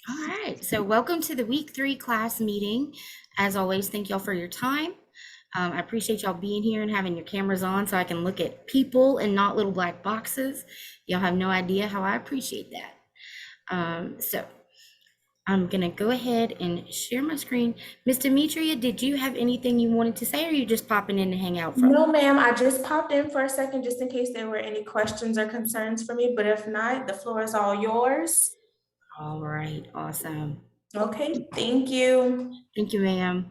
All right, so welcome to the week 3 class meeting. As always, thank y'all for your time. I appreciate y'all being here and having your cameras on so I can look at people and not little black boxes. Y'all have no idea how I appreciate that. So I'm gonna go ahead and share my screen. Miss Demetria, did you have anything you wanted to say, or are you just popping in to hang out from? No, ma'am, I just popped in for a second just in case there were any questions or concerns for me, but if not, the floor is all yours. All right, awesome. Okay, thank you. Thank you, ma'am.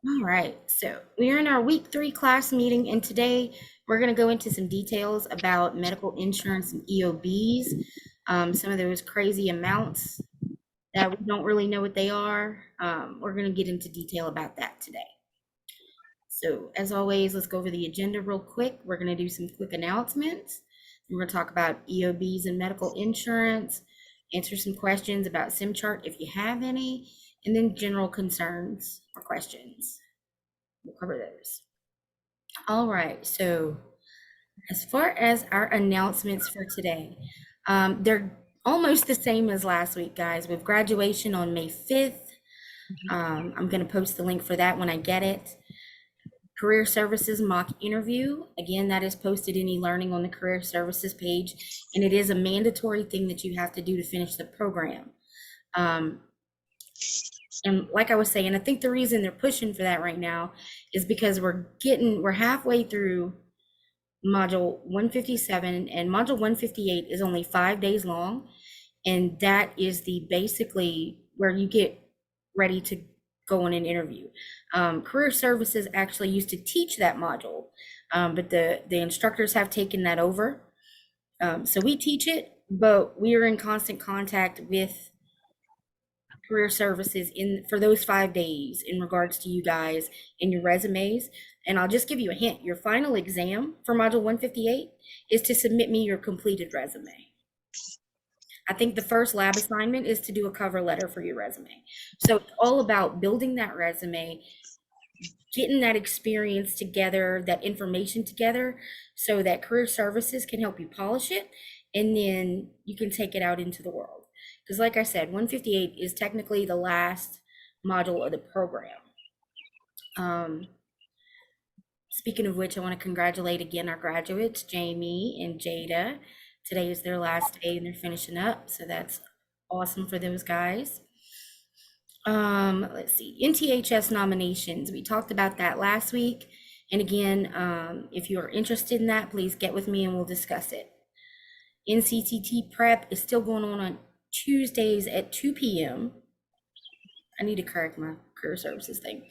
All right, so we're in our week 3 class meeting, and today we're going to go into some details about medical insurance and EOBs, some of those crazy amounts that we don't really know what they are. We're going to get into detail about that today. So as always, let's go over the agenda real quick. We're going to do some quick announcements. We're going to talk about EOBs and medical insurance, answer some questions about SimChart if you have any, and then general concerns or questions. We'll cover those. All right, so as far as our announcements for today, they're almost the same as last week, guys. With graduation on May 5th, I'm going to post the link for that when I get it. Career Services mock interview. Again, that is posted in e-learning on the Career Services page, and it is a mandatory thing that you have to do to finish the program. And like I was saying, I think the reason they're pushing for that right now is because we're halfway through module 157, and module 158 is only 5 days long, and that is the basically where you get ready to go on an interview. Career Services actually used to teach that module, but the instructors have taken that over. So we teach it, but we are in constant contact with Career Services for those 5 days in regards to you guys and your resumes. And I'll just give you a hint. Your final exam for module 158 is to submit me your completed resume. I think the first lab assignment is to do a cover letter for your resume. So it's all about building that resume, getting that experience together, that information together, so that Career Services can help you polish it, and then you can take it out into the world. Because like I said, 158 is technically the last module of the program. Speaking of which, I want to congratulate again our graduates, Jamie and Jada. Today is their last day and they're finishing up, so that's awesome for those guys. Let's see, NTHS nominations. We talked about that last week. And again, if you are interested in that, please get with me and we'll discuss it. NCTT prep is still going on Tuesdays at 2 p.m. I need to correct my Career Services thing.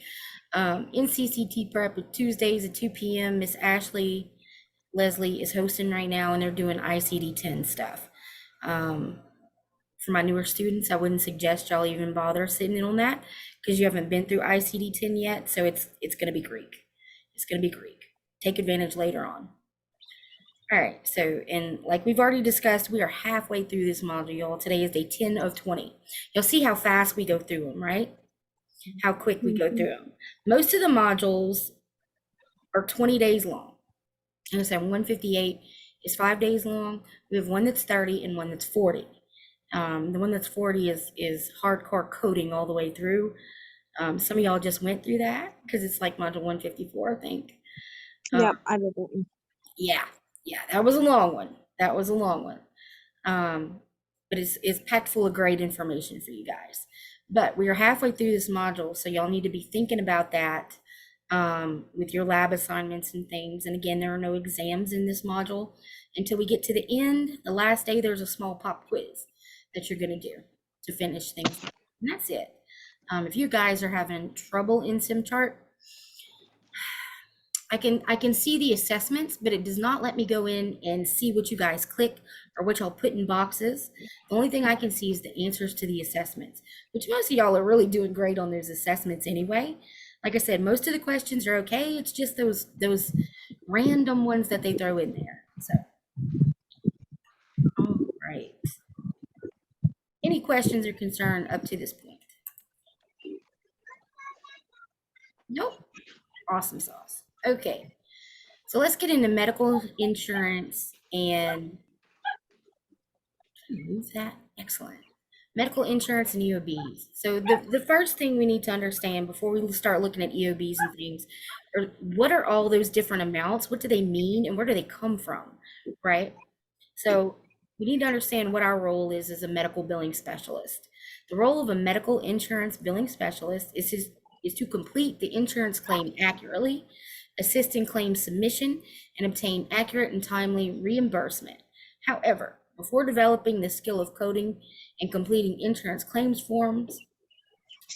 NCCT prep with Tuesdays at 2 p.m. Miss Ashley Leslie is hosting right now, and they're doing ICD-10 stuff. For my newer students, I wouldn't suggest y'all even bother sitting in on that because you haven't been through ICD-10 yet. So it's going to be Greek. It's going to be Greek. Take advantage later on. All right, so, and like we've already discussed, we are halfway through this module, y'all. Today is day 10 of 20. You'll see how fast we go through them, right? How quick we go through them. Most of the modules are 20 days long. And I said 158 is 5 days long. We have one that's 30 and one that's 40. The one that's 40 is hardcore coding all the way through. Some of y'all just went through that because it's like module 154, I think. Yep, I did that. Yeah, that was a long one. That was a long one. But it's packed full of great information for you guys. But we are halfway through this module, so y'all need to be thinking about that with your lab assignments and things. And again, there are no exams in this module until we get to the end. The last day, there's a small pop quiz that you're going to do to finish things. And that's it. If you guys are having trouble in SimChart, I can see the assessments, but it does not let me go in and see what you guys click or what y'all put in boxes. The only thing I can see is the answers to the assessments, which most of y'all are really doing great on those assessments anyway. Like I said, most of the questions are okay. It's just those random ones that they throw in there. So, all right. Any questions or concern up to this point? Nope. Awesome sauce. Okay. So let's get into medical insurance and move that. Excellent. Medical insurance and EOBs. So the first thing we need to understand before we start looking at EOBs and things are what are all those different amounts? What do they mean and where do they come from? Right? So we need to understand what our role is as a medical billing specialist. The role of a medical insurance billing specialist is to complete the insurance claim accurately, assist in claim submission, and obtain accurate and timely reimbursement. However, before developing the skill of coding and completing insurance claims forms,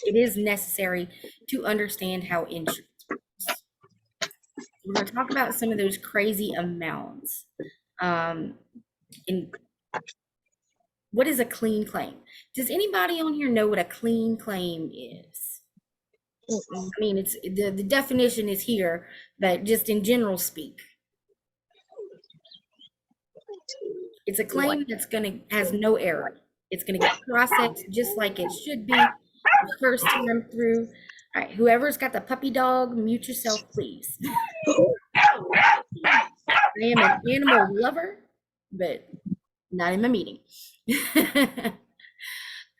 it is necessary to understand how insurance works. We're going to talk about some of those crazy amounts. In what is a clean claim? Does anybody on here know what a clean claim is? Mm-mm. I mean, it's the definition is here, but just in general speak, it's a claim that's has no error. It's gonna get processed just like it should be the first time through. All right, whoever's got the puppy dog, mute yourself, please. I am an animal lover, but not in my meeting.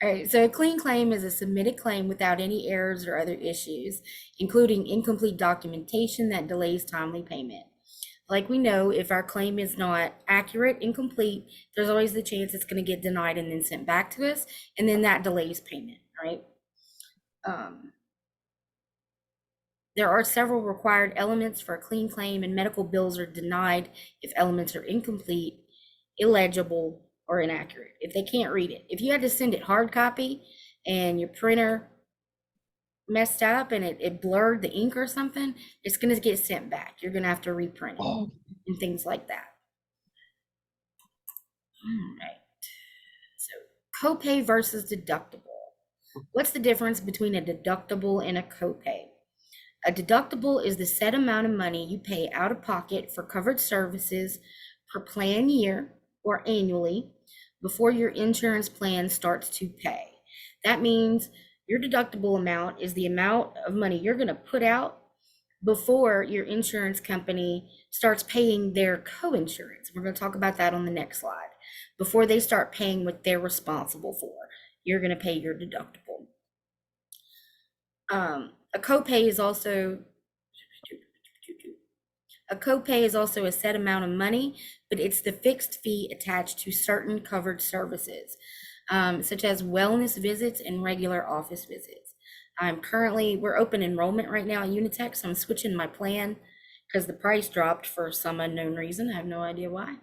All right, so a clean claim is a submitted claim without any errors or other issues, including incomplete documentation that delays timely payment. Like we know, if our claim is not accurate and complete, there's always the chance it's going to get denied and then sent back to us, and then that delays payment, right? There are several required elements for a clean claim, and medical bills are denied if elements are incomplete, illegible, or inaccurate. If they can't read it, if you had to send it hard copy and your printer messed up and it blurred the ink or something, it's going to get sent back. You're going to have to reprint it and things like that. All right. So copay versus deductible. What's the difference between a deductible and a copay? A deductible is the set amount of money you pay out of pocket for covered services per plan year or annually before your insurance plan starts to pay. That means your deductible amount is the amount of money you're going to put out before your insurance company starts paying their co-insurance. We're going to talk about that on the next slide. Before they start paying what they're responsible for, you're going to pay your deductible. A copay is also a set amount of money, but it's the fixed fee attached to certain covered services, such as wellness visits and regular office visits. We're open enrollment right now at Unitech, so I'm switching my plan because the price dropped for some unknown reason. I have no idea why.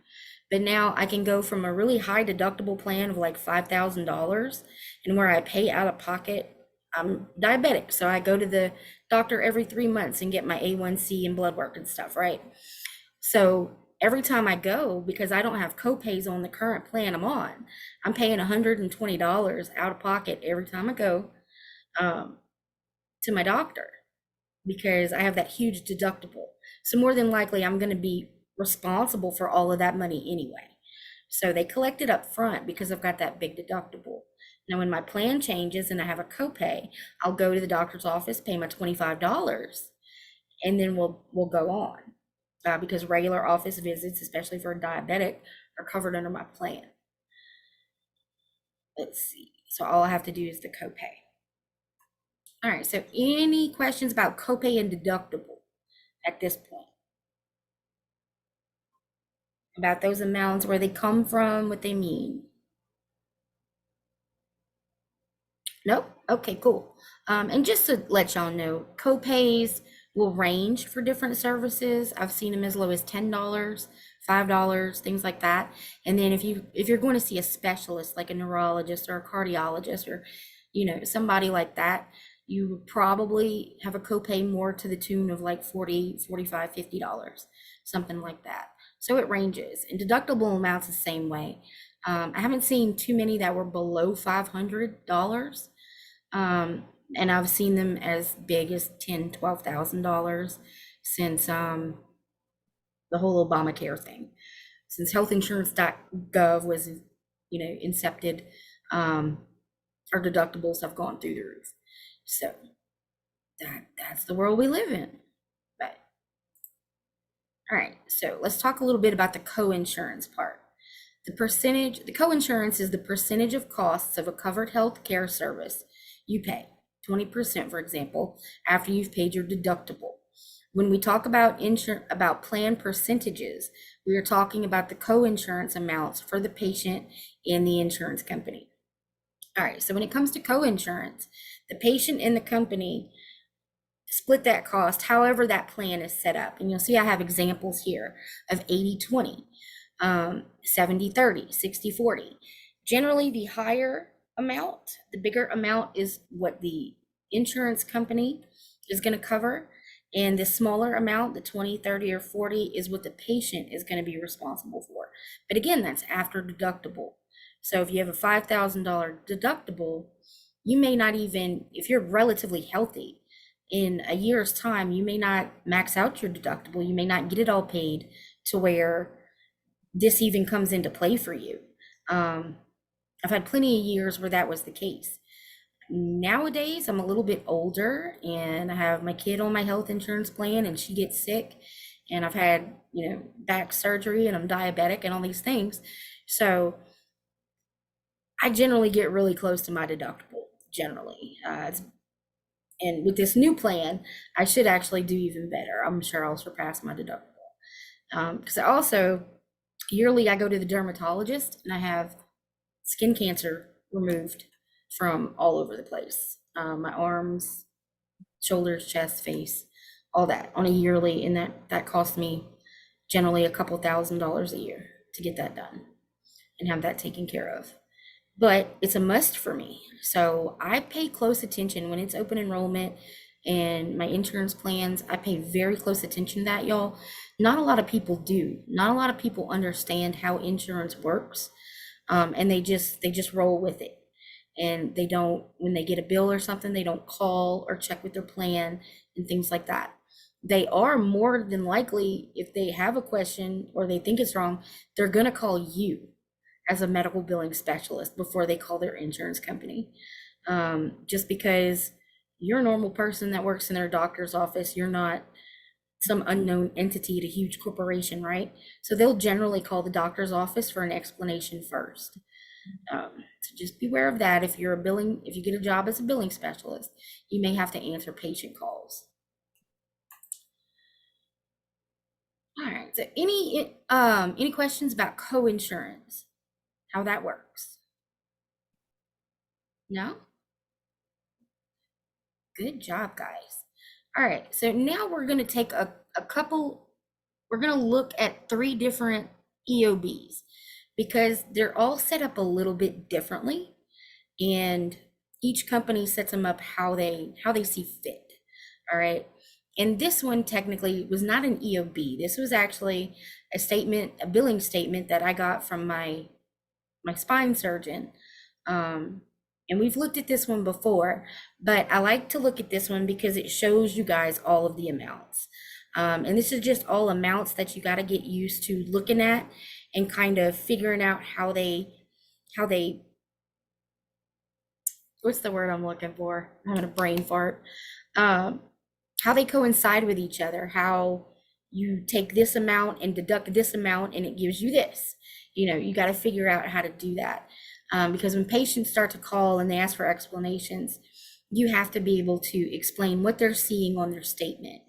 But now I can go from a really high deductible plan of like $5,000 and where I pay out of pocket. I'm diabetic, so I go to the doctor every 3 months and get my A1C and blood work and stuff, right? So every time I go, because I don't have copays on the current plan I'm on, I'm paying $120 out of pocket every time I go to my doctor because I have that huge deductible. So more than likely, I'm going to be responsible for all of that money anyway. So they collect it up front because I've got that big deductible. Now, when my plan changes and I have a copay, I'll go to the doctor's office, pay my $25, and then we'll go on because regular office visits, especially for a diabetic, are covered under my plan. Let's see. So all I have to do is the copay. All right. So any questions about copay and deductible at this point? About those amounts, where they come from, what they mean? Nope. Okay, cool. And just to let y'all know, copays will range for different services. I've seen them as low as $10, $5, things like that. And then if you're going to see a specialist like a neurologist or a cardiologist or somebody like that, you would probably have a copay more to the tune of like $40, $45, $50, something like that. So it ranges, and deductible amounts the same way. I haven't seen too many that were below $500. And I've seen them as big as $10,000, $12,000 since the whole Obamacare thing. Since healthinsurance.gov was, incepted, our deductibles have gone through the roof. So that's the world we live in. But all right, so let's talk a little bit about the co-insurance part. The co-insurance is the percentage of costs of a covered health care service you pay, 20%, for example, after you've paid your deductible. When we talk about plan percentages, we are talking about the co-insurance amounts for the patient and the insurance company. All right, so when it comes to co-insurance, the patient and the company split that cost however that plan is set up. And you'll see I have examples here of 80-20, 70-30, 60-40. Generally, the higher amount, the bigger amount is what the insurance company is going to cover. And the smaller amount, the 20, 30, or 40, is what the patient is going to be responsible for. But again, that's after deductible. So if you have a $5,000 deductible, you may not even, if you're relatively healthy, in a year's time, you may not max out your deductible. You may not get it all paid to where this even comes into play for you. I've had plenty of years where that was the case. Nowadays, I'm a little bit older and I have my kid on my health insurance plan and she gets sick and I've had, back surgery and I'm diabetic and all these things. So I generally get really close to my deductible, generally. And with this new plan, I should actually do even better. I'm sure I'll surpass my deductible. Because also, yearly, I go to the dermatologist and I have skin cancer removed from all over the place. My arms, shoulders, chest, face, all that on a yearly. And that costs me generally a couple $1,000s a year to get that done and have that taken care of. But it's a must for me. So I pay close attention when it's open enrollment and my insurance plans. I pay very close attention to that, y'all. Not a lot of people do. Not a lot of people understand how insurance works. And they just roll with it. And they don't, when they get a bill or something, they don't call or check with their plan and things like that. They are more than likely, if they have a question or they think it's wrong, they're going to call you as a medical billing specialist before they call their insurance company. Just because you're a normal person that works in their doctor's office, you're not some unknown entity at a huge corporation, right? So they'll generally call the doctor's office for an explanation first. So just beware of that. If you get a job as a billing specialist, you may have to answer patient calls. All right, so any questions about co-insurance? How that works? No? Good job, guys. All right, so now we're going to take we're going to look at 3 different EOBs because they're all set up a little bit differently and each company sets them up how they see fit. All right. And this one technically was not an EOB. This was actually a billing statement that I got from my spine surgeon. And we've looked at this one before, but I like to look at this one because it shows you guys all of the amounts. And this is just all amounts that you got to get used to looking at and kind of figuring out how they, what's the word I'm looking for? I'm having a brain fart. How they coincide with each other, how you take this amount and deduct this amount and it gives you this. You got to figure out how to do that. Because when patients start to call and they ask for explanations, you have to be able to explain what they're seeing on their statement.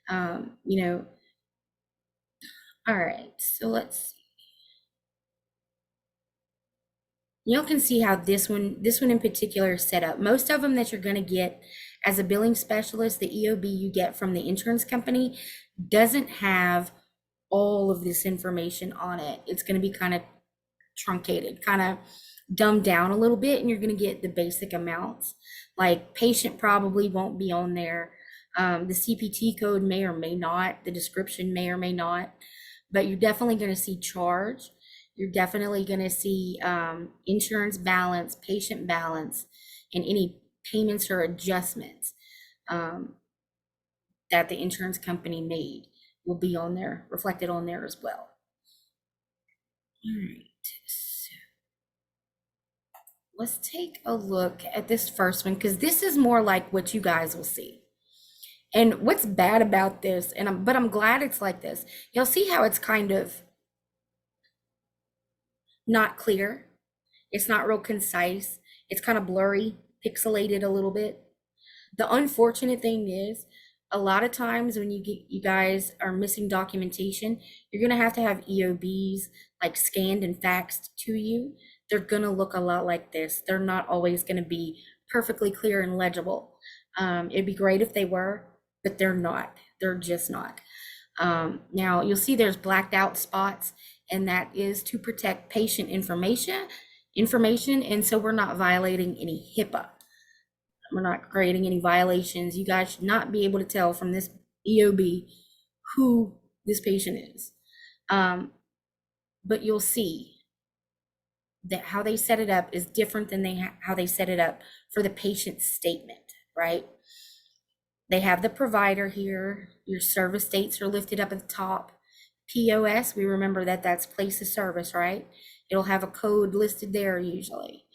All right, so let's see. Y'all can see how this one in particular is set up. Most of them that you're going to get as a billing specialist, the EOB you get from the insurance company doesn't have all of this information on it. It's going to be kind of truncated, kind of dumbed down a little bit, and you're going to get the basic amounts. Like patient probably won't be on there. The CPT code may or may not. The description may or may not. But you're definitely going to see charge. You're definitely going to see insurance balance, patient balance, and any payments or adjustments that the insurance company made will be on there, reflected on there as well. All right, so let's take a look at this first one because this is more like what you guys will see. And what's bad about this, but I'm glad it's like this. You'll see how it's kind of not clear. It's not real concise. It's kind of blurry, pixelated a little bit. The unfortunate thing is, a lot of times when you guys are missing documentation, you're gonna have to have EOBs like scanned and faxed to you. They're gonna look a lot like this. They're not always gonna be perfectly clear and legible. It'd be great if they were, but they're not. They're just not. Now you'll see there's blacked out spots, and that is to protect patient information, and so we're not violating any HIPAA. We're not creating any violations. You guys should not be able to tell from this EOB who this patient is. But you'll see that how they set it up is different than how they set it up for the patient statement, right? They have the provider here. Your service dates are lifted up at the top. POS, we remember that that's place of service, right? It'll have a code listed there usually.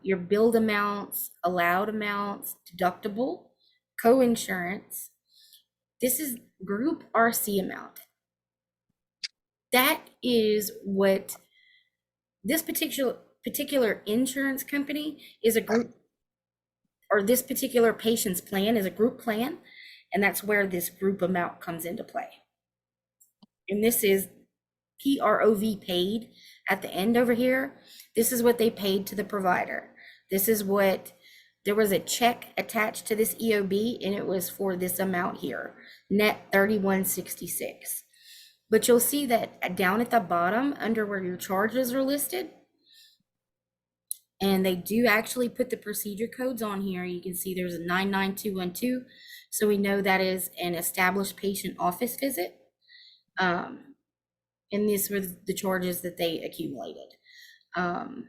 Your billed amounts, allowed amounts, deductible, co-insurance. This is group RC amount. That is what this particular insurance company is, a group, or this particular patient's plan is a group plan, and that's where this group amount comes into play. And this is PROV paid at the end over here. This is what they paid to the provider. This is what, there was a check attached to this EOB, and it was for this amount here, net 3166. But you'll see that down at the bottom under where your charges are listed, and they do actually put the procedure codes on here. You can see there's a 99212. So we know that is an established patient office visit. And these were the charges that they accumulated. And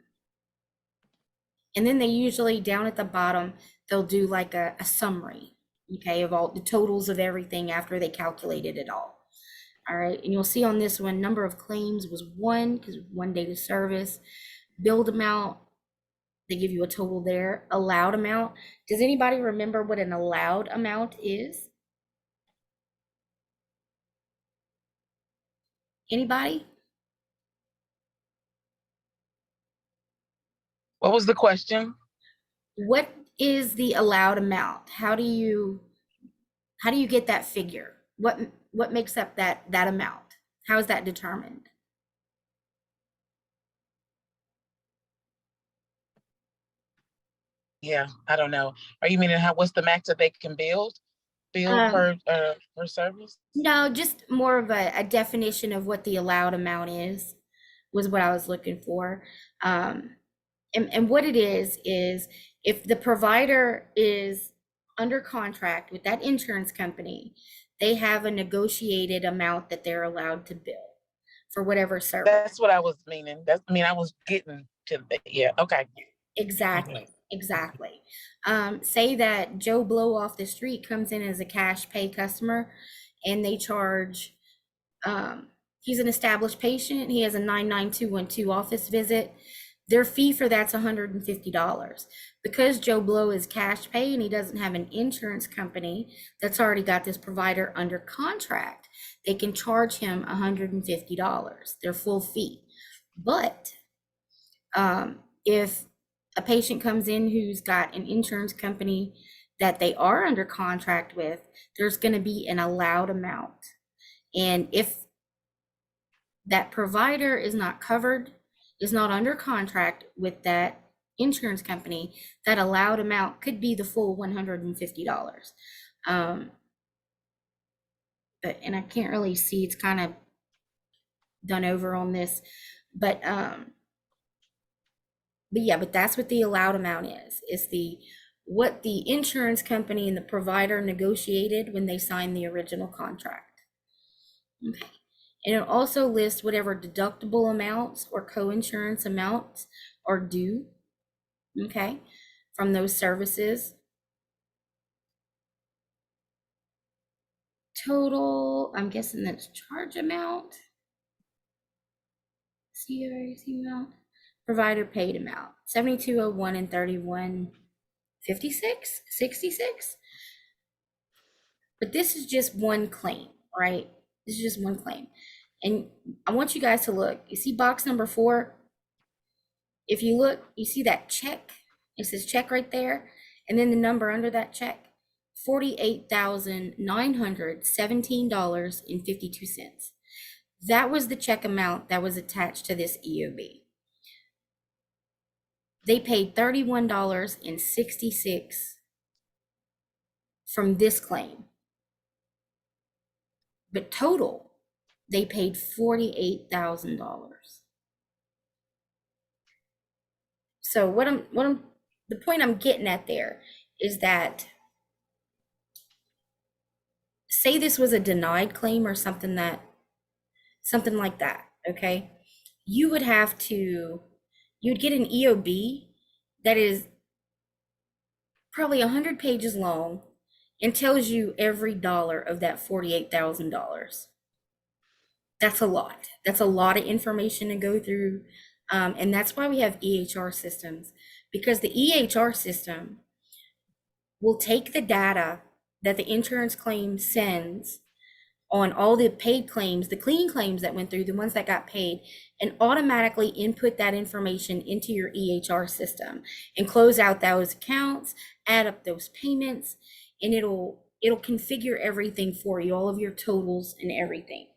then they usually down at the bottom, they'll do like a summary, okay, of all the totals of everything after they calculated it all. All right, and you'll see on this one, number of claims was 1, because 1 date of service. Billed amount, they give you a total there. Allowed amount, does anybody remember what an allowed amount is? Anybody? What was the question? What is the allowed amount? How do you get that figure? What makes up that amount? How is that determined? Yeah, I don't know. Are you meaning what's the max that they can bill per service? No, just more of a definition of what the allowed amount is, was what I was looking for. And what it is if the provider is under contract with that insurance company, they have a negotiated amount that they're allowed to bill for whatever service. That's what I was meaning. I was getting to that. Yeah, okay. Exactly. Exactly. Say that Joe Blow off the street comes in as a cash pay customer, and they charge, he's an established patient, he has a 99212 office visit. Their fee for that's $150. Because Joe Blow is cash pay and he doesn't have an insurance company that's already got this provider under contract, they can charge him $150, their full fee. But if a patient comes in who's got an insurance company that they are under contract with, there's going to be an allowed amount. And if that provider is not covered, is not under contract with that insurance company, that allowed amount could be the full $150. And I can't really see, it's kind of done over on this, but yeah, but that's what the allowed amount is what the insurance company and the provider negotiated when they signed the original contract. Okay. And it also lists whatever deductible amounts or co-insurance amounts are due, okay, from those services. Total, I'm guessing that's charge amount. CRC amount. Provider paid amount, 7201 and 3156, 66. But this is just one claim, right? This is just one claim. And I want you guys to look. You see box number 4? If you look, you see that check. It says check right there. And then the number under that check, $48,917.52. That was the check amount that was attached to this EOB. They paid $31.66 from this claim. But total, they paid $48,000. So the point I'm getting at there is that, say this was a denied claim or something like that, okay? You'd get an EOB that is probably 100 pages long and tells you every dollar of that $48,000. That's a lot. That's a lot of information to go through. And that's why we have EHR systems, because the EHR system will take the data that the insurance claim sends on all the paid claims, the clean claims that went through, the ones that got paid, and automatically input that information into your EHR system and close out those accounts, add up those payments, and it'll configure everything for you, all of your totals and everything.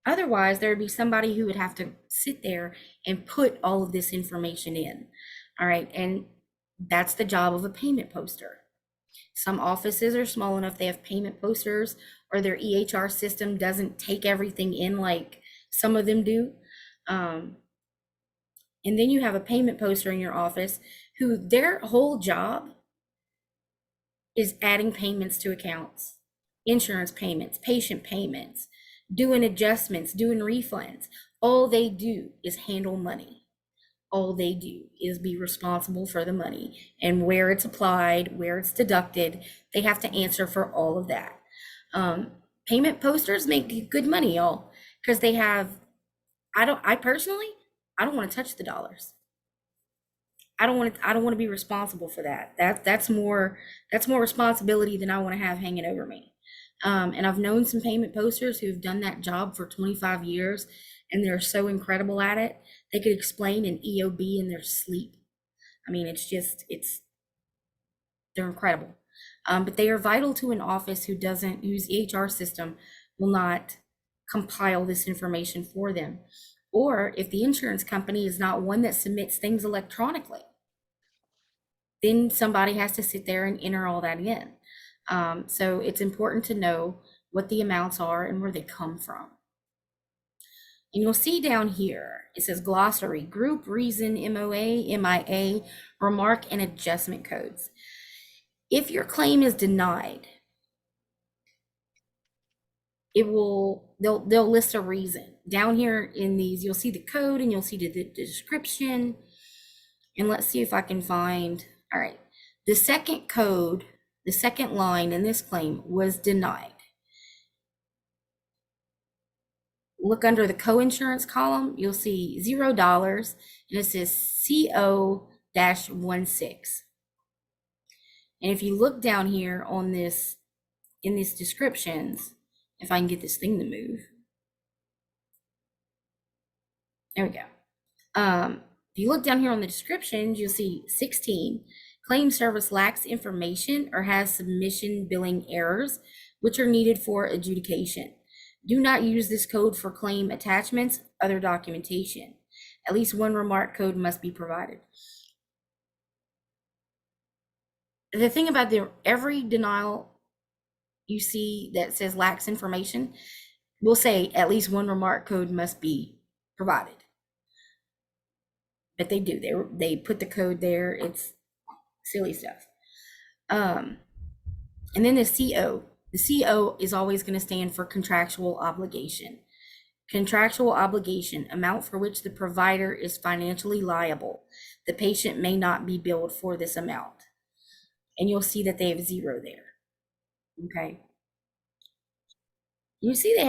Otherwise, there would be somebody who would have to sit there and put all of this information in. All right. And that's the job of a payment poster. Some offices are small enough, they have payment posters, or their EHR system doesn't take everything in like some of them do. And then you have a payment poster in your office who their whole job is adding payments to accounts, insurance payments, patient payments, doing adjustments, doing refunds. All they do is handle money. All they do is be responsible for the money and where it's applied, where it's deducted. They have to answer for all of that. Payment posters make good money, y'all, because they have, I personally don't want to touch the dollars. I don't want to be responsible for that. That's more responsibility than I want to have hanging over me. And I've known some payment posters who've done that job for 25 years, and they're so incredible at it. They could explain an EOB in their sleep. I mean, they're incredible. But they are vital to an office whose EHR system will not compile this information for them. Or if the insurance company is not one that submits things electronically, then somebody has to sit there and enter all that in. So it's important to know what the amounts are and where they come from. And you'll see down here, it says glossary, group, reason, MOA, MIA, remark, and adjustment codes. If your claim is denied, they'll list a reason. Down here in these, you'll see the code and you'll see the description. And let's see if I can find, all right, the second code, the second line in this claim was denied. Look under the co-insurance column, you'll see $0 and it says CO-16. And if you look down here on this, in these descriptions, if I can get this thing to move. There we go. If you look down here on the descriptions, you'll see 16. Claim service lacks information or has submission billing errors, which are needed for adjudication. Do not use this code for claim attachments, other documentation. At least one remark code must be provided. The thing about every denial you see that says lacks information will say at least one remark code must be provided. But they do. They put the code there. It's silly stuff. And then the CO. The CO is always going to stand for contractual obligation. Contractual obligation, amount for which the provider is financially liable. The patient may not be billed for this amount. And you'll see that they have 0 there. Okay. You see they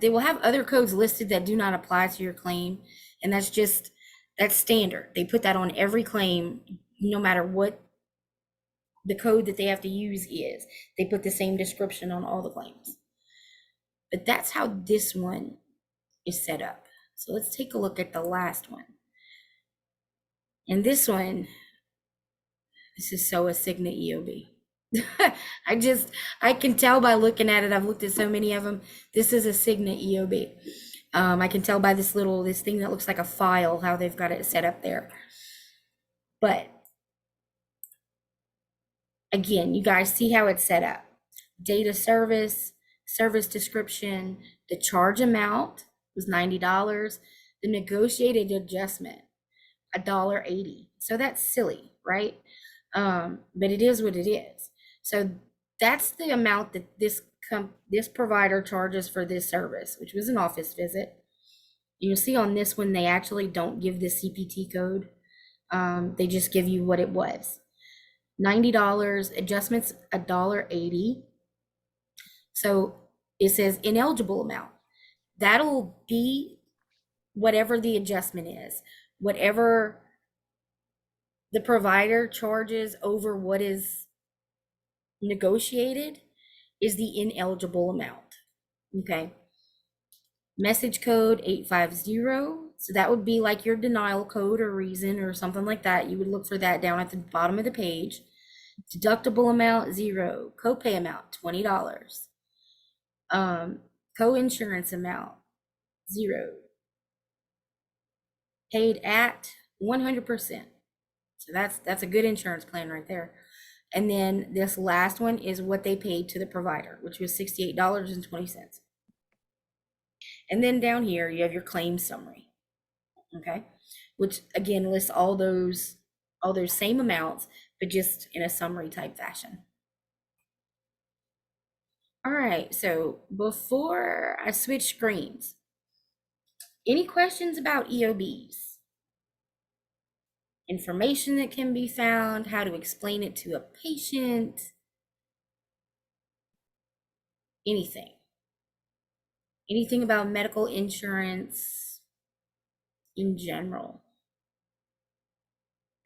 will have other codes listed that do not apply to your claim. And that's standard. They put that on every claim, no matter what the code that they have to use is. They put the same description on all the claims. But that's how this one is set up. So let's take a look at the last one. And this one, this is so a Cigna EOB. I can tell by looking at it. I've looked at so many of them. This is a Cigna EOB. I can tell by this thing that looks like a file, how they've got it set up there. But again, you guys see how it's set up. Data service, service description, the charge amount was $90. The negotiated adjustment, $1.80. So that's silly, right? But it is what it is. So that's the amount that this provider charges for this service, which was an office visit. You'll see on this one, they actually don't give the CPT code. They just give you what it was. $90, adjustments $1.80. So it says ineligible amount. That'll be whatever the adjustment is, whatever the provider charges over what is negotiated is the ineligible amount. Okay. Message code 850. So that would be like your denial code or reason or something like that. You would look for that down at the bottom of the page. Deductible amount 0. Copay amount $20. Co-insurance amount 0. Paid at 100%. So that's a good insurance plan right there. And then this last one is what they paid to the provider, which was $68.20. And then down here you have your claim summary. Okay, which again lists all those same amounts, but just in a summary type fashion. All right, so before I switch screens, any questions about EOBs? Information that can be found, how to explain it to a patient, anything about medical insurance in general.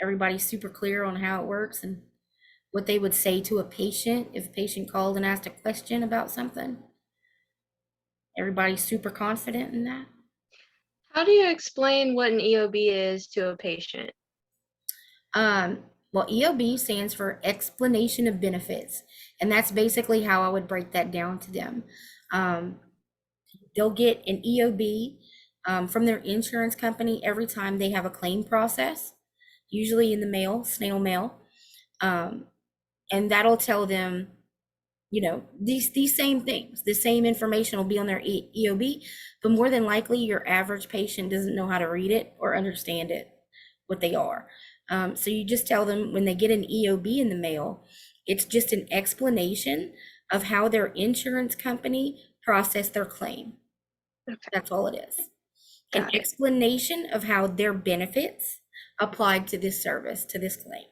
Everybody's super clear on how it works and what they would say to a patient if a patient called and asked a question about something. Everybody's super confident in that. How do you explain what an EOB is to a patient? Well, EOB stands for explanation of benefits, and that's basically how I would break that down to them. They'll get an EOB from their insurance company every time they have a claim process, usually in the mail, snail mail. And that'll tell them, you know, these same things, the same information will be on their EOB, but more than likely your average patient doesn't know how to read it or understand it, what they are. So you just tell them when they get an EOB in the mail, it's just an explanation of how their insurance company processed their claim. Okay. That's all it is. Got An it. explanation of how their benefits applied to this service, to this claim.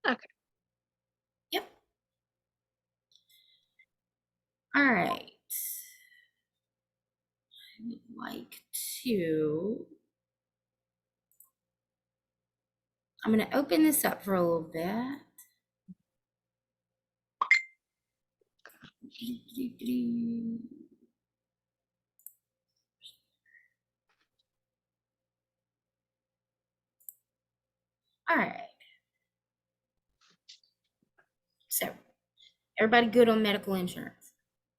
Okay. Yep. All right. I would like to, I'm going to open this up for a little bit. All right. So, everybody good on medical insurance,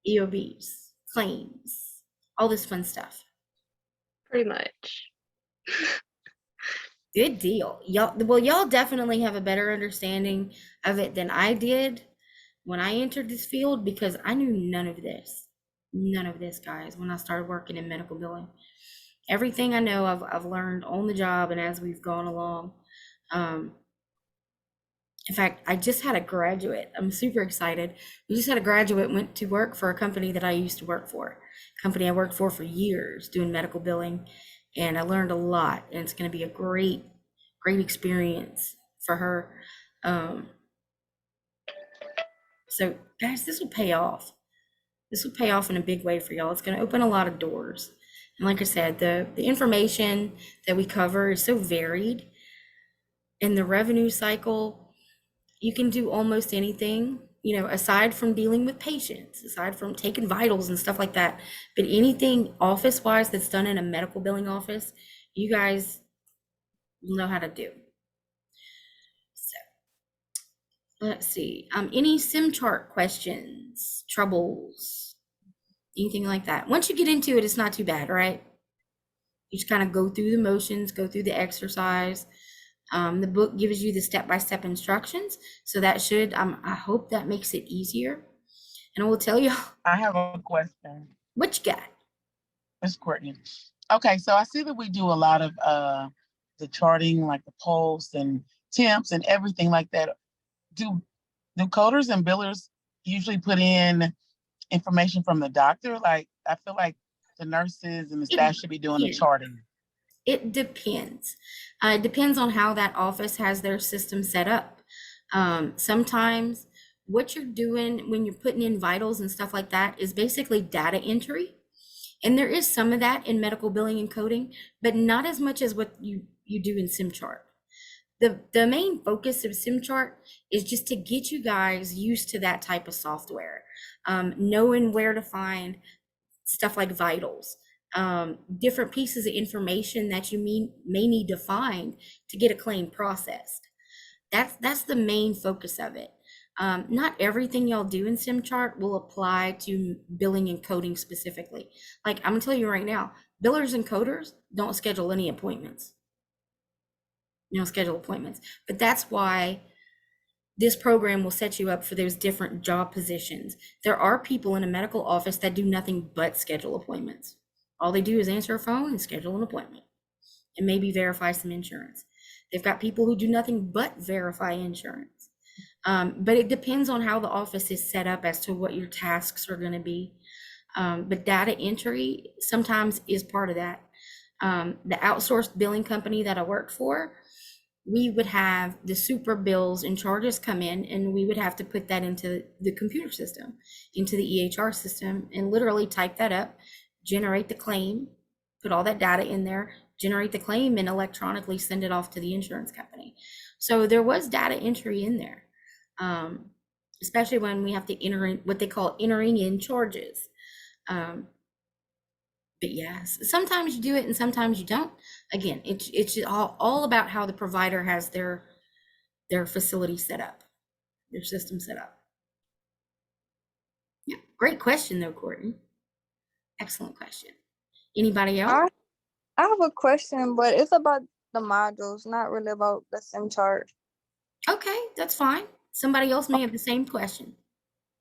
EOBs, claims, all this fun stuff. Pretty much. Good deal. Y'all definitely have a better understanding of it than I did when I entered this field, because I knew none of this, guys, when I started working in medical billing. Everything I know, I've learned on the job and as we've gone along. In fact, I just had a graduate. I'm super excited. We just had a graduate went to work for a company that I used to work for, a company I worked for years doing medical billing, and I learned a lot, and it's going to be a great experience for her. So guys, this will pay off. This will pay off in a big way for y'all. It's going to open a lot of doors. And like I said, the information that we cover is so varied, and the revenue cycle, You can do almost anything, you know, aside from dealing with patients, aside from taking vitals and stuff like that. But anything office wise that's done in a medical billing office, you guys will know how to do. So let's see. Any SIM chart questions, troubles, anything like that? Once you get into it, it's not too bad, right? You just kind of go through the motions, go through the exercise. The book gives you the step-by-step instructions, so that should, I hope that makes it easier. And I will tell you I have a question, what you got. Ms. Courtney. Okay, so I see that we do a lot of the charting, like the pulse and temps and everything like that. Do coders and billers usually put in information from the doctor? Like, I feel like the nurses and the staff should be doing the depends. charting. It depends. It depends on how that office has their system set up. Sometimes what you're doing when you're putting in vitals and stuff like that is basically data entry. And there is some of that in medical billing and coding, but not as much as what you do in SimChart. The main focus of SimChart is just to get you guys used to that type of software, knowing where to find stuff like vitals, different pieces of information that you may need to find to get a claim processed. That's the main focus of it. Not everything y'all do in SimChart will apply to billing and coding specifically. Like, I'm gonna tell you right now, billers and coders don't schedule any appointments. You don't schedule appointments, but that's why this program will set you up for those different job positions. There are people in a medical office that do nothing but schedule appointments. All they do is answer a phone and schedule an appointment and maybe verify some insurance. They've got people who do nothing but verify insurance. But it depends on how the office is set up as to what your tasks are going to be. But data entry sometimes is part of that. The outsourced billing company that I worked for, we would have the super bills and charges come in, and we would have to put that into the computer system, into the EHR system, and literally type that up, generate the claim, put all that data in there, generate the claim, and electronically send it off to the insurance company. So there was data entry in there, especially when we have to enter in what they call entering in charges. But yes, sometimes you do it and sometimes you don't. Again, it's all about how the provider has their facility set up, their system set up. Yeah, great question though, Courtney. Excellent question. Anybody else? I have a question, but it's about the modules, not really about the SIM chart. Okay, that's fine. Somebody else may have the same question.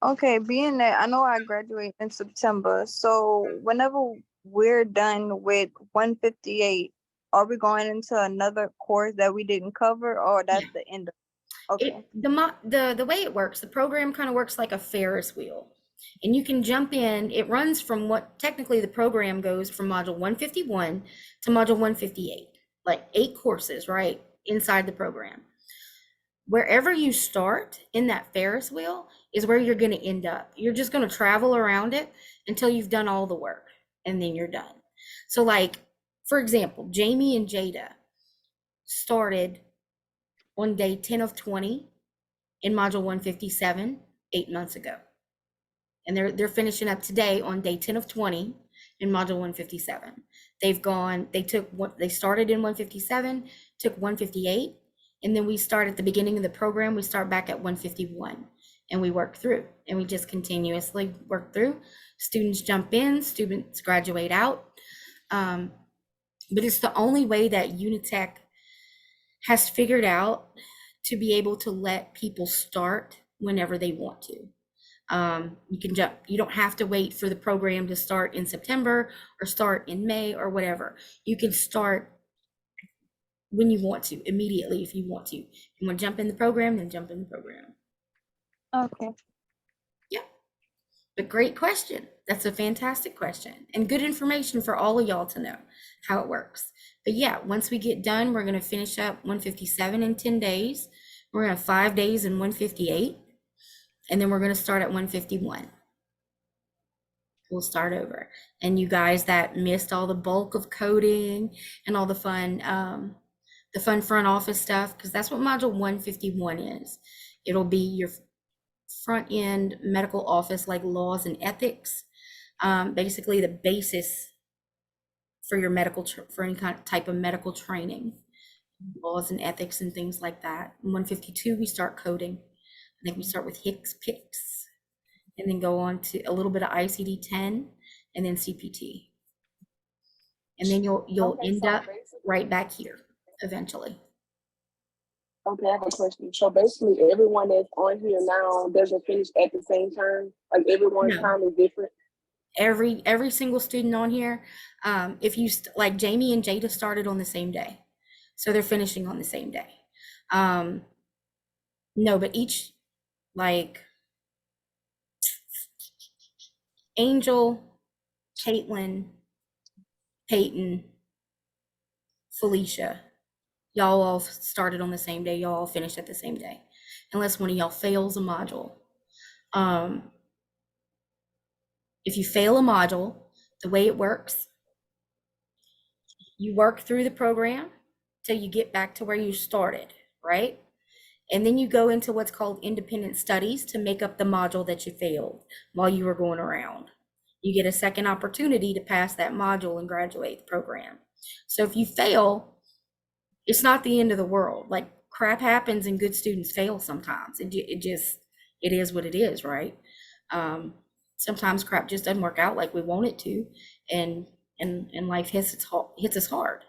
Okay, being that I know I graduate in September, so whenever we're done with 158, are we going into another course that we didn't cover, or that's the end of it? Okay. The way it works, the program kind of works like a Ferris wheel, and you can jump in. It runs from what technically the program goes from module 151 to module 158, like 8 courses, right, inside the program. Wherever you start in that Ferris wheel is where you're going to end up. You're just going to travel around it until you've done all the work, and then you're done. So like, for example, Jamie and Jada started on day 10 of 20 in module 157 8 months ago. And they're finishing up today on day 10 of 20 in module 157. They started in 157, took 158, and then we start at the beginning of the program, we start back at 151, and we work through, and we just continuously work through. Students jump in, students graduate out. But it's the only way that Unitech has figured out to be able to let people start whenever they want to. You can jump, you don't have to wait for the program to start in September or start in May or whatever. You can start when you want to, immediately if you want to. If you want to jump in the program, then jump in the program. Okay. Yeah, but great question. That's a fantastic question and good information for all of y'all to know how it works. But yeah, once we get done, we're going to finish up 157 in 10 days. We're going to have 5 days in 158. And then we're going to start at 151. We'll start over. And you guys that missed all the bulk of coding and all the fun front office stuff, because that's what module 151 is. It'll be your front end medical office, like laws and ethics, basically the basis for your for any kind of type of medical training, laws and ethics and things like that. In 152, we start coding. I think we start with Picks, and then go on to a little bit of ICD-10 and then CPT. And then you'll Okay, end so up basically, right back here eventually. okay, I have a question. So basically, everyone that's on here now doesn't finish at the same time. Like everyone's No. time is different. Every single student on here, if you like Jamie and Jada started on the same day, so they're finishing on the same day. No, but each, like Angel, Caitlin, Peyton, Felicia, y'all all started on the same day. Y'all all finished at the same day, unless one of y'all fails a module. If you fail a module, the way it works, you work through the program till you get back to where you started, right? And then you go into what's called independent studies to make up the module that you failed while you were going around. You get a second opportunity to pass that module and graduate the program. So if you fail, it's not the end of the world. Like, crap happens and good students fail sometimes. It is what it is, right? Sometimes crap just doesn't work out like we want it to, and life hits us hard.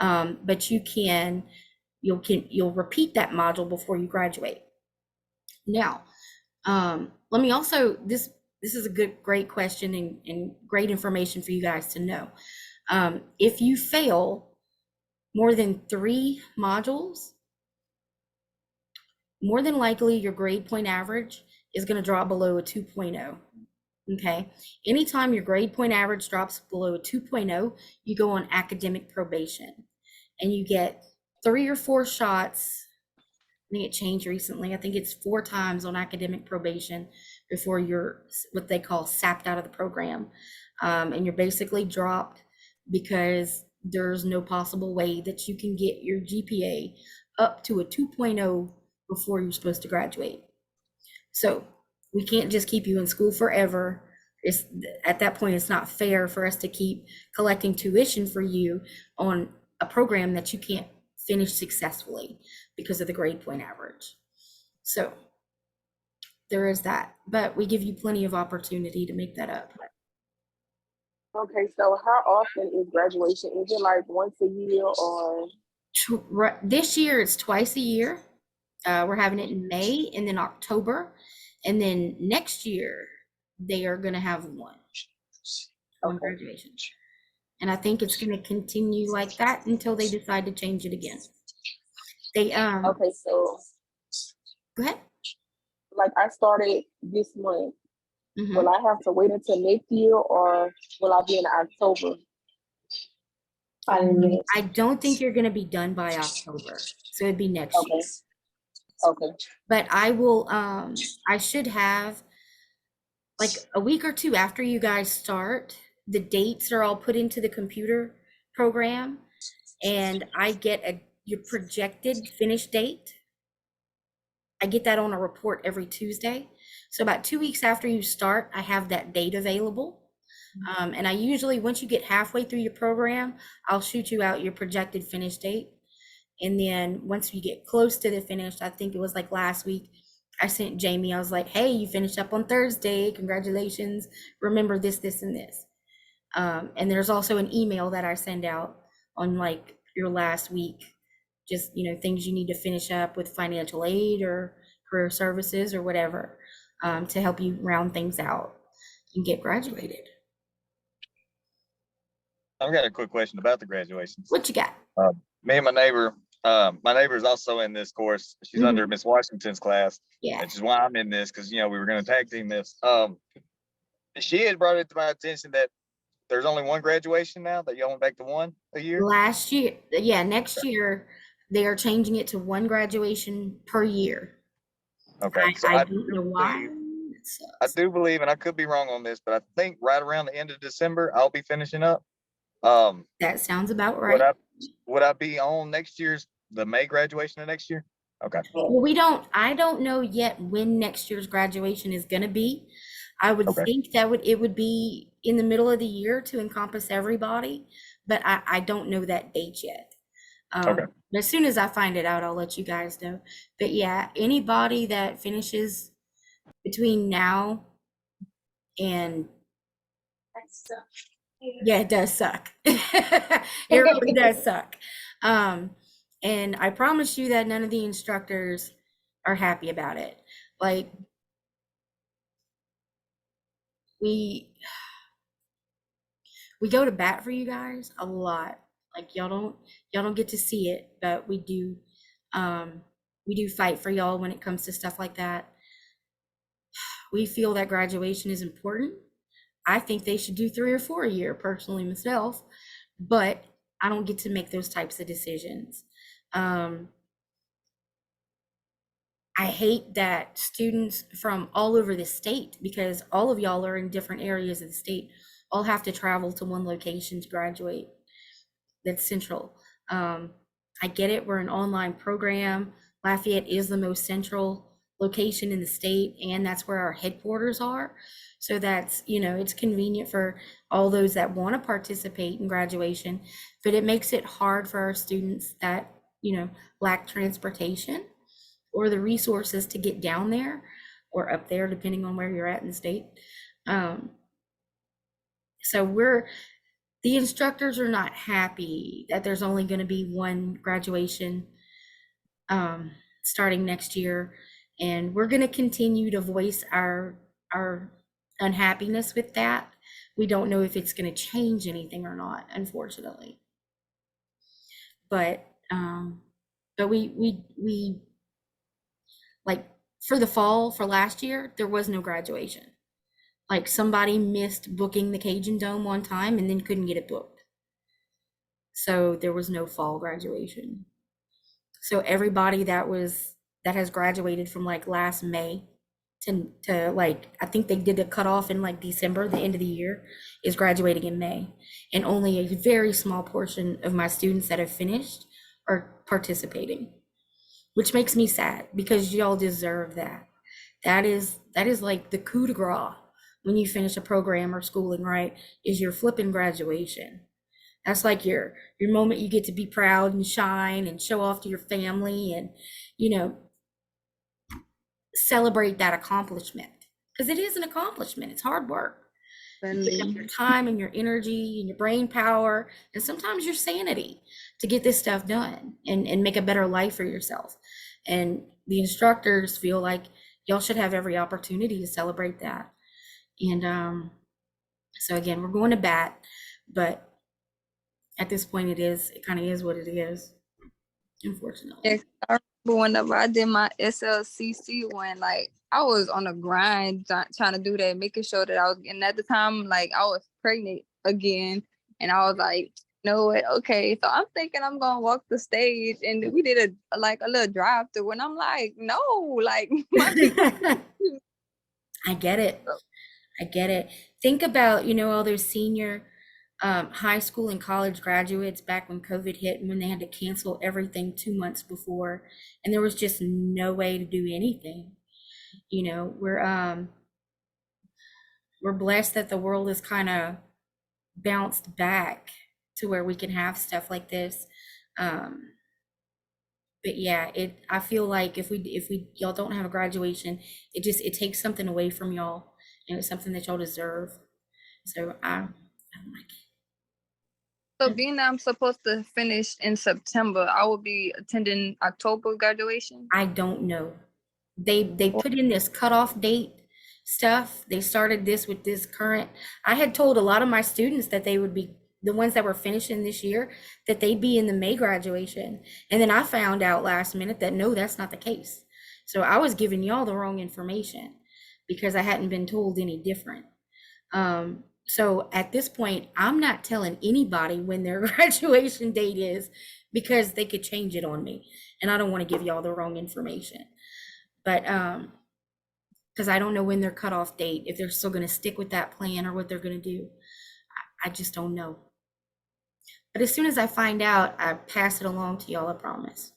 But you'll repeat that module before you graduate. Now, let me also, this is a great question and great information for you guys to know. If you fail more than 3 modules, more than likely your grade point average is going to drop below a 2.0. Okay. Anytime your grade point average drops below a 2.0, you go on academic probation, and you get 3 or 4 shots. I think it changed recently. I think it's 4 times on academic probation before you're what they call sapped out of the program. And you're basically dropped because there's no possible way that you can get your GPA up to a 2.0 before you're supposed to graduate. So we can't just keep you in school forever. At that point, it's not fair for us to keep collecting tuition for you on a program that you can't finish successfully because of the grade point average. So there is that, but we give you plenty of opportunity to make that up. Okay, so how often is graduation? Is it like once a year or? This year it's twice a year. We're having it in May and then October, and then next year they are going to have one graduation. And I think it's going to continue like that until they decide to change it again. Okay, so Go ahead. like I started this month. Mhm. Will I have to wait until next year, or will I be in October? I don't think you're going to be done by October, so it'd be next year. Okay. But I will, I should have, like, a week or 2 after you guys start, the dates are all put into the computer program, and I get your projected finish date. I get that on a report every Tuesday. So about 2 weeks after you start, I have that date available. And I usually, once you get halfway through your program, I'll shoot you out your projected finish date. And then once you get close to the finish, I think it was like last week, I sent Jamie, I was like, hey, you finished up on Thursday. Congratulations. Remember this, this, and this. And there's also an email that I send out on like your last week, just, things you need to finish up with financial aid or career services or whatever, to help you round things out and get graduated. I've got a quick question about the graduations. What you got? Me and my neighbor is also in this course. She's under Miss Washington's class, Yeah. which is why I'm in this, because we were going to tag team this. She had brought it to my attention that there's only one graduation now, that y'all went back to one a year. Last year, yeah, next year they are changing it to 1 graduation per year. Okay, so I don't know why. I do believe, and I could be wrong on this, but I think right around the end of December I'll be finishing up. That sounds about right. Would I be on next year's, the May graduation of next year? Okay. Well, I don't know yet when next year's graduation is gonna be. I would Okay. think that it would be in the middle of the year to encompass everybody, but I don't know that date yet. Okay. But as soon as I find it out, I'll let you guys know. But yeah, anybody that finishes between now and, yeah, it does suck. It really does suck. And I promise you that none of the instructors are happy about it. Like, we go to bat for you guys a lot. Like, y'all don't get to see it, but we do fight for y'all when it comes to stuff like that. We feel that graduation is important. I think they should do 3 or 4 a year, personally, myself, but I don't get to make those types of decisions. I hate that students from all over the state, because all of y'all are in different areas of the state, all have to travel to one location to graduate. That's central. I get it, we're an online program. Lafayette is the most central location in the state, and that's where our headquarters are. So that's, it's convenient for all those that want to participate in graduation, but it makes it hard for our students that, lack transportation or the resources to get down there or up there, depending on where you're at in the state. So the instructors are not happy that there's only going to be one graduation starting next year. And we're going to continue to voice our unhappiness with that. We don't know if it's going to change anything or not, unfortunately. But we like, for the fall, for last year, there was no graduation. Like, somebody missed booking the Cajun Dome one time and then couldn't get it booked. So there was no fall graduation. So everybody that has graduated from like last May to like, I think they did a cutoff in like December, the end of the year, is graduating in May. And only a very small portion of my students that have finished are participating, which makes me sad, because y'all deserve that. That is like the coup de grace when you finish a program or schooling, right? Is your flipping graduation. That's like your moment you get to be proud and shine and show off to your family and, celebrate that accomplishment. Because it is an accomplishment. It's hard work. You put up your time and your energy and your brain power and sometimes your sanity to get this stuff done and make a better life for yourself. And the instructors feel like y'all should have every opportunity to celebrate that. And so again, we're going to bat, but at this point it kind of is what it is, unfortunately. Yeah, I remember whenever I did my SLCC one, like I was on a grind trying to do that, making sure that I was, and at the time, like I was pregnant again, and I was like, no, okay. So I'm thinking I'm gonna walk the stage, and we did a little drive through, and I'm like, no, like I get it. Think about, all those senior high school and college graduates back when COVID hit and when they had to cancel everything 2 months before, and there was just no way to do anything. We're blessed that the world has kind of bounced back to where we can have stuff like this. But yeah, I feel like if y'all don't have a graduation, it takes something away from y'all, and it's something that y'all deserve. So I don't like it. So being that I'm supposed to finish in September, I will be attending October graduation. I don't know. They put in this cutoff date stuff. They started this with this current. I had told a lot of my students that they would be the ones that were finishing this year, that they'd be in the May graduation. And then I found out last minute that no, that's not the case. So I was giving y'all the wrong information because I hadn't been told any different. So at this point, I'm not telling anybody when their graduation date is, because they could change it on me. And I don't want to give y'all the wrong information. But because I don't know when their cutoff date, if they're still going to stick with that plan or what they're going to do. I just don't know. But as soon as I find out, I pass it along to y'all, I promise.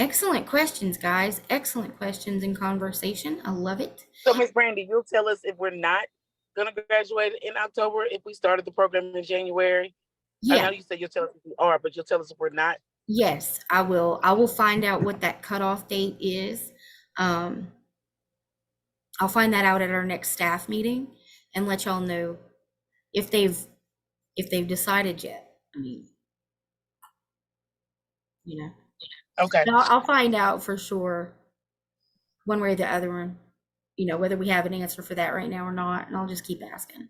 Excellent questions, guys. Excellent questions and conversation. I love it. So, Miss Brandy, you'll tell us if we're not gonna graduate in October, if we started the program in January. I Yeah. know you said you'll tell us if we are, but you'll tell us if we're not. Yes, I will. I will find out what that cutoff date is. I'll find that out at our next staff meeting and let y'all know if they've decided yet. I mean, you know, Okay. but I'll find out for sure one way or the other one, you know, whether we have an answer for that right now or not, and I'll just keep asking.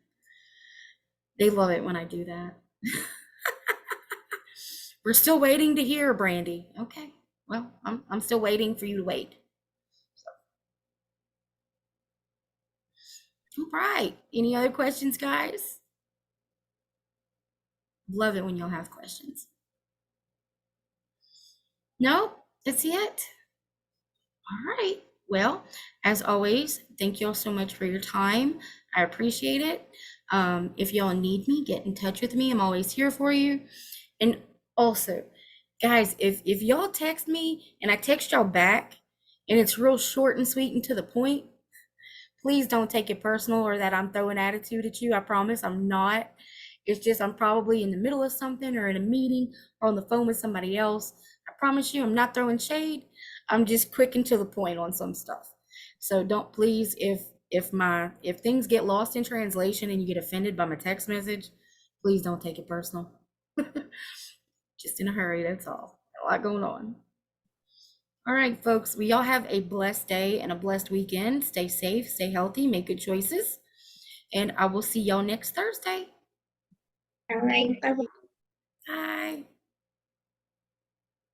They love it when I do that. We're still waiting to hear, Brandy. Okay, well, I'm still waiting for you to wait. All right, any other questions, guys? Love it when y'all have questions. No, that's it. All right, well, as always, thank y'all so much for your time. I appreciate it. If y'all need me, get in touch with me. I'm always here for you. And also, guys, if y'all text me and I text y'all back and it's real short and sweet and to the point, please don't take it personal or that I'm throwing attitude at you. I promise I'm not. It's just I'm probably in the middle of something or in a meeting or on the phone with somebody else. I promise you I'm not throwing shade. I'm just quick and to the point on some stuff. So don't, please, if things get lost in translation and you get offended by my text message, please don't take it personal. Just in a hurry, that's all. A lot going on. All right, folks, we all have a blessed day and a blessed weekend. Stay safe, stay healthy, make good choices. And I will see y'all next Thursday. All right, bye-bye. Bye.